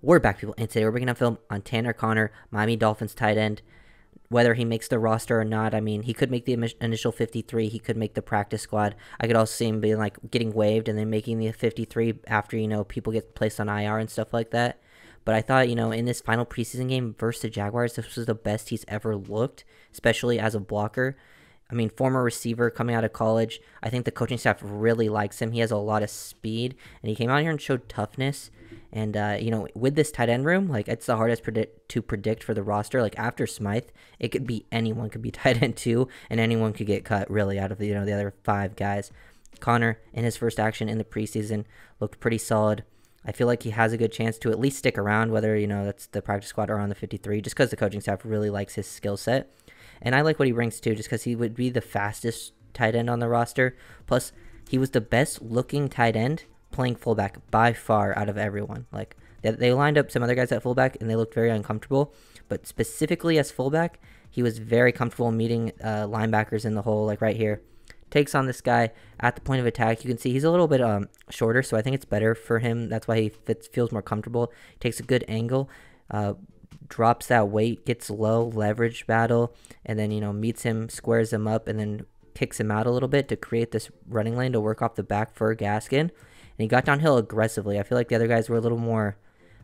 We're back, people, and today we're bringing up film on Tanner Conner, Miami Dolphins tight end. Whether he makes the roster or not, I mean, he could make the initial 53. He could make the practice squad. I could also see him being like getting waived and then making the 53 after, people get placed on IR and stuff like that. But I thought, in this final preseason game versus the Jaguars, this was the best he's ever looked, especially as a blocker. I mean, former receiver coming out of college. I think the coaching staff really likes him. He has a lot of speed, and he came out here and showed toughness. And, with this tight end room, like, it's the hardest to predict for the roster. Like, after Smythe, it could be anyone could be tight end 2, and anyone could get cut, really, out of the other 5 guys. Conner, in his first action in the preseason, looked pretty solid. I feel like he has a good chance to at least stick around, whether, that's the practice squad or on the 53, just because the coaching staff really likes his skill set. And I like what he brings too, just because he would be the fastest tight end on the roster. Plus, he was the best looking tight end playing fullback by far out of everyone. Like, they lined up some other guys at fullback and they looked very uncomfortable. But specifically as fullback, he was very comfortable meeting linebackers in the hole, like right here. Takes on this guy at the point of attack. You can see he's a little bit shorter, so I think it's better for him. That's why he feels more comfortable. Takes a good angle. Drops that weight, gets low, leverage battle, and then, meets him, squares him up, and then kicks him out a little bit to create this running lane to work off the back for Gaskin. And he got downhill aggressively. I feel like the other guys were a little more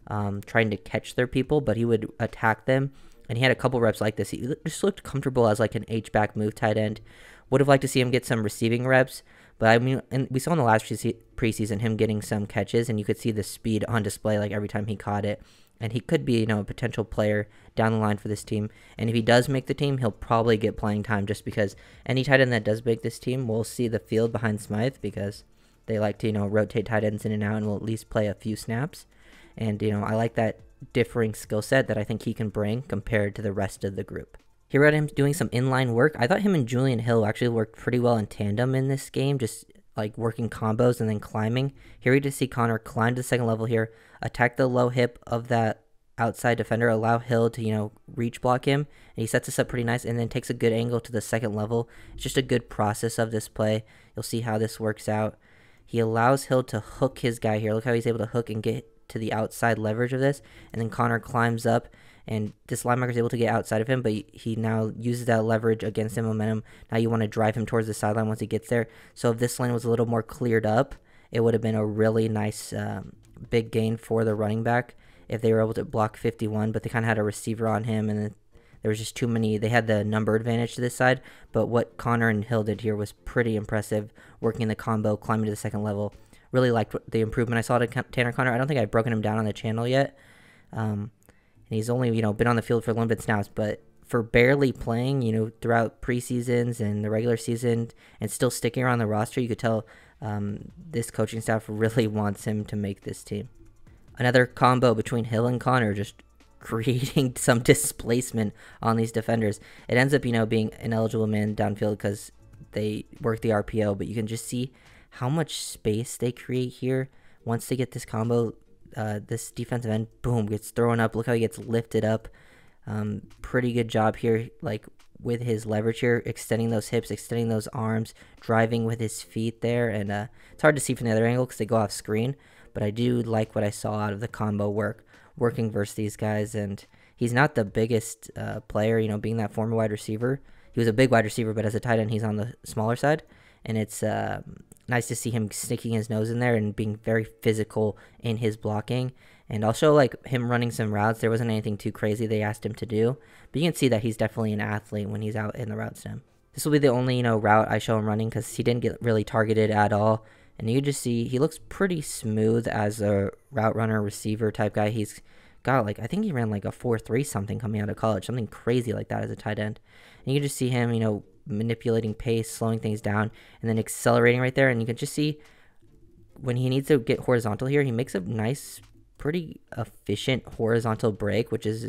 trying to catch their people, but he would attack them. And he had a couple reps like this. He just looked comfortable as like an H-back move tight end. Would have liked to see him get some receiving reps, but I mean, and we saw in the last preseason him getting some catches, and you could see the speed on display like every time he caught it. And he could be, a potential player down the line for this team. And if he does make the team, he'll probably get playing time just because any tight end that does make this team will see the field behind Smythe because they like to, rotate tight ends in and out and will at least play a few snaps. And, I like that differing skill set that I think he can bring compared to the rest of the group. Here we had him doing some inline work. I thought him and Julian Hill actually worked pretty well in tandem in this game, just like working combos and then climbing. Here we just see Conner climb to the second level here, attack the low hip of that outside defender, allow Hill to, reach block him, and he sets this up pretty nice and then takes a good angle to the second level. It's just a good process of this play. You'll see how this works out. He allows Hill to hook his guy here. Look how he's able to hook and get to the outside leverage of this, and then Conner climbs up, and this linebacker is able to get outside of him, but he now uses that leverage against him momentum. Now you want to drive him towards the sideline once he gets there. So if this lane was a little more cleared up, it would have been a really nice big gain for the running back if they were able to block 51, but they kind of had a receiver on him, and there was just too many. They had the number advantage to this side, but what Conner and Hill did here was pretty impressive, working the combo, climbing to the second level. Really liked the improvement I saw to Tanner Conner. I don't think I've broken him down on the channel yet. And he's only, been on the field for a little bit snaps, but for barely playing, throughout preseasons and the regular season and still sticking around the roster, you could tell this coaching staff really wants him to make this team. Another combo between Hill and Conner, just creating some displacement on these defenders. It ends up, being an eligible man downfield because they work the RPO, but you can just see how much space they create here once they get this combo. This defensive end, boom, gets thrown up. Look how he gets lifted up. Pretty good job here, like with his leverage here, extending those hips, extending those arms, driving with his feet there. And it's hard to see from the other angle because they go off screen, but I do like what I saw out of the combo working versus these guys. And he's not the biggest player, being that former wide receiver. He was a big wide receiver, but as a tight end, he's on the smaller side. And it's nice to see him sticking his nose in there and being very physical in his blocking. And also, like, him running some routes. There wasn't anything too crazy they asked him to do, but you can see that he's definitely an athlete when he's out in the route stem. This will be the only, route I show him running because he didn't get really targeted at all. And you can just see he looks pretty smooth as a route runner, receiver type guy. He's got, like, I think he ran like a 4.3 something coming out of college, something crazy like that as a tight end. And you can just see him, manipulating pace, slowing things down, and then accelerating right there. And you can just see when he needs to get horizontal here, he makes a nice, pretty efficient horizontal break, which is,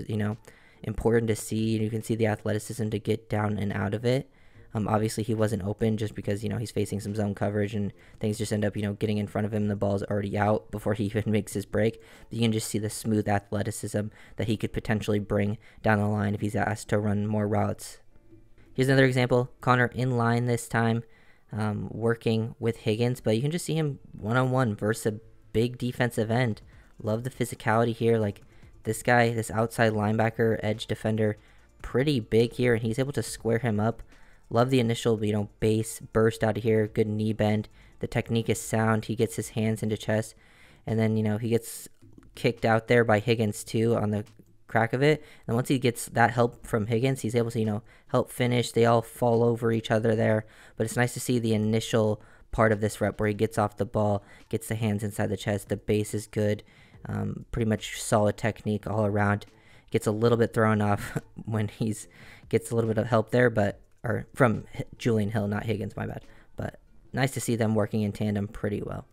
important to see. You can see the athleticism to get down and out of it. Obviously, he wasn't open just because, he's facing some zone coverage and things just end up, getting in front of him. The ball's already out before he even makes his break. But you can just see the smooth athleticism that he could potentially bring down the line if he's asked to run more routes. Here's another example. Conner in line this time, working with Higgins, but you can just see him one-on-one versus a big defensive end Love the physicality here. Like, this guy, this outside linebacker, edge defender, pretty big here, and he's able to square him up. Love the initial, base burst out of here. Good knee bend. The technique is sound. He gets his hands into chest, and then, he gets kicked out there by Higgins too on the crack of it. And once he gets that help from Higgins, he's able to, help finish. They all fall over each other there, but it's nice to see the initial part of this rep where he gets off the ball, gets the hands inside the chest. The base is good. Pretty much solid technique all around. Gets a little bit thrown off when gets a little bit of help there, or from Julian Hill, not Higgins, my bad. But nice to see them working in tandem pretty well.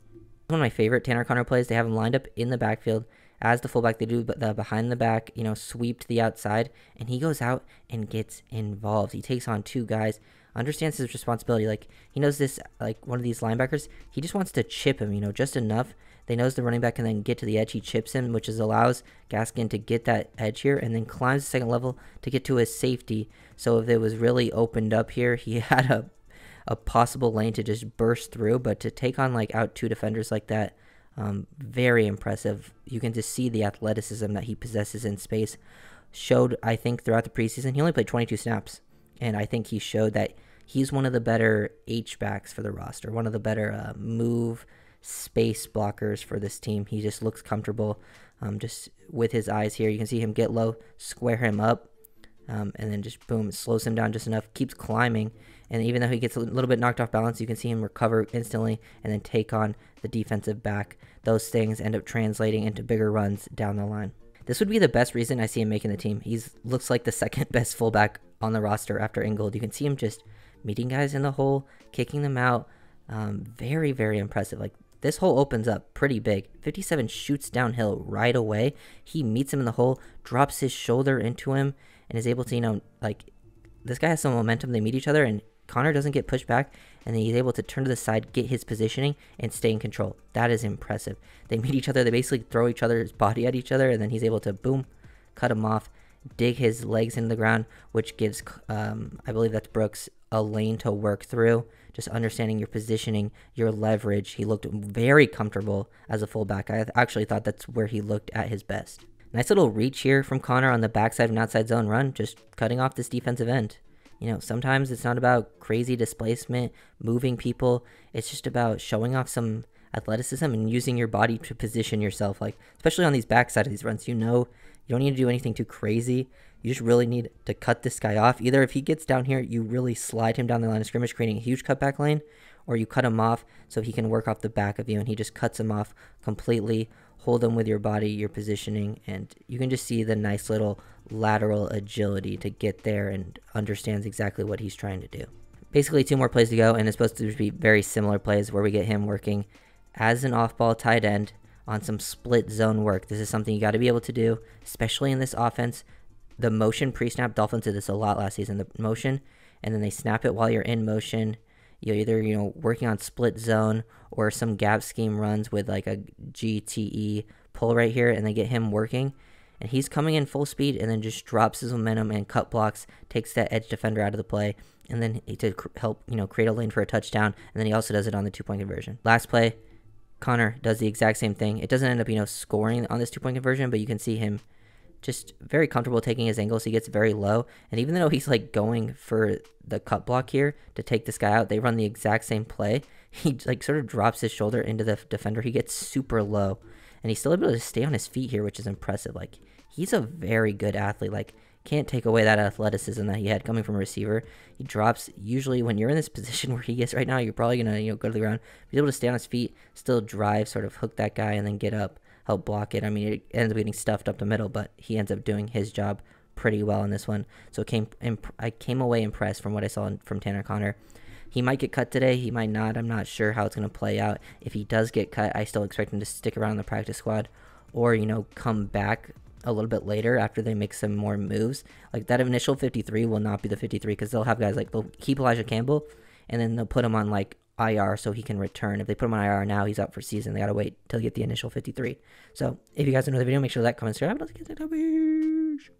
One of my favorite Tanner Conner plays, they have him lined up in the backfield as the fullback. They do the behind the back, sweep to the outside, and he goes out and gets involved. He takes on two guys, understands his responsibility. Like, he knows this, like one of these linebackers, he just wants to chip him, just enough. They knows the running back can then get to the edge. He chips him, which allows Gaskin to get that edge here and then climbs the second level to get to his safety. So if it was really opened up here, he had a possible lane to just burst through, but to take on out two defenders like that, very impressive. You can just see the athleticism that he possesses in space. Showed, I think, throughout the preseason. He only played 22 snaps, and I think he showed that he's one of the better H-backs for the roster, one of the better move space blockers for this team. He just looks comfortable just with his eyes here. You can see him get low, square him up, and then just boom, slows him down just enough, keeps climbing, and even though he gets a little bit knocked off balance, you can see him recover instantly and then take on the defensive back. Those things end up translating into bigger runs down the line. This would be the best reason I see him making the team. He looks like the second best fullback on the roster after Ingold. You can see him just meeting guys in the hole, kicking them out. Very, very impressive. Like, this hole opens up pretty big. 57 shoots downhill right away. He meets him in the hole, drops his shoulder into him, and is able to, this guy has some momentum. They meet each other, and Conner doesn't get pushed back, and then he's able to turn to the side, get his positioning, and stay in control. That is impressive. They meet each other. They basically throw each other's body at each other, and then he's able to, boom, cut him off, dig his legs into the ground, which gives, I believe that's Brooks, a lane to work through. Just understanding your positioning, your leverage. He looked very comfortable as a fullback. I actually thought that's where he looked at his best. Nice little reach here from Conner on the backside of an outside zone run, just cutting off this defensive end. Sometimes it's not about crazy displacement, moving people. It's just about showing off some athleticism and using your body to position yourself. Like, especially on these backside of these runs, you don't need to do anything too crazy. You just really need to cut this guy off. Either if he gets down here, you really slide him down the line of scrimmage, creating a huge cutback lane, or you cut him off so he can work off the back of you, and he just cuts him off completely. Hold him with your body, your positioning, and you can just see the nice little lateral agility to get there and understands exactly what he's trying to do. Basically, 2 more plays to go, and it's supposed to be very similar plays where we get him working as an off-ball tight end on some split zone work. This is something you got to be able to do, especially in this offense. The motion pre-snap, Dolphins did this a lot last season. The motion, and then they snap it while you're in motion. You're either, working on split zone or some gap scheme runs with like a GTE pull right here, and they get him working. And he's coming in full speed and then just drops his momentum and cut blocks, takes that edge defender out of the play, and then to help, create a lane for a touchdown. And then he also does it on the 2-point conversion. Last play, Conner does the exact same thing. It doesn't end up, scoring on this 2-point conversion, but you can see him just very comfortable taking his angles. He gets very low, and even though he's going for the cut block here to take this guy out, they run the exact same play. He sort of drops his shoulder into the defender. He gets super low, and he's still able to stay on his feet here, which is impressive. He's a very good athlete. Can't take away that athleticism that he had coming from a receiver. He drops, usually when you're in this position where he is right now, you're probably gonna go to the ground. He's able to stay on his feet, still drive, sort of hook that guy, and then get up, help block it. I mean, it ends up getting stuffed up the middle, but he ends up doing his job pretty well in this one. So I came away impressed from what I saw from Tanner Conner. He might get cut today. He might not. I'm not sure how it's going to play out. If he does get cut, I still expect him to stick around the practice squad or, come back a little bit later after they make some more moves. That initial 53 will not be the 53 because they'll have guys they'll keep Elijah Campbell and then they'll put him on IR so he can return. If they put him on IR now, he's out for season. They got to wait till you get the initial 53. So if you guys enjoyed the video, make sure to like, comment, subscribe.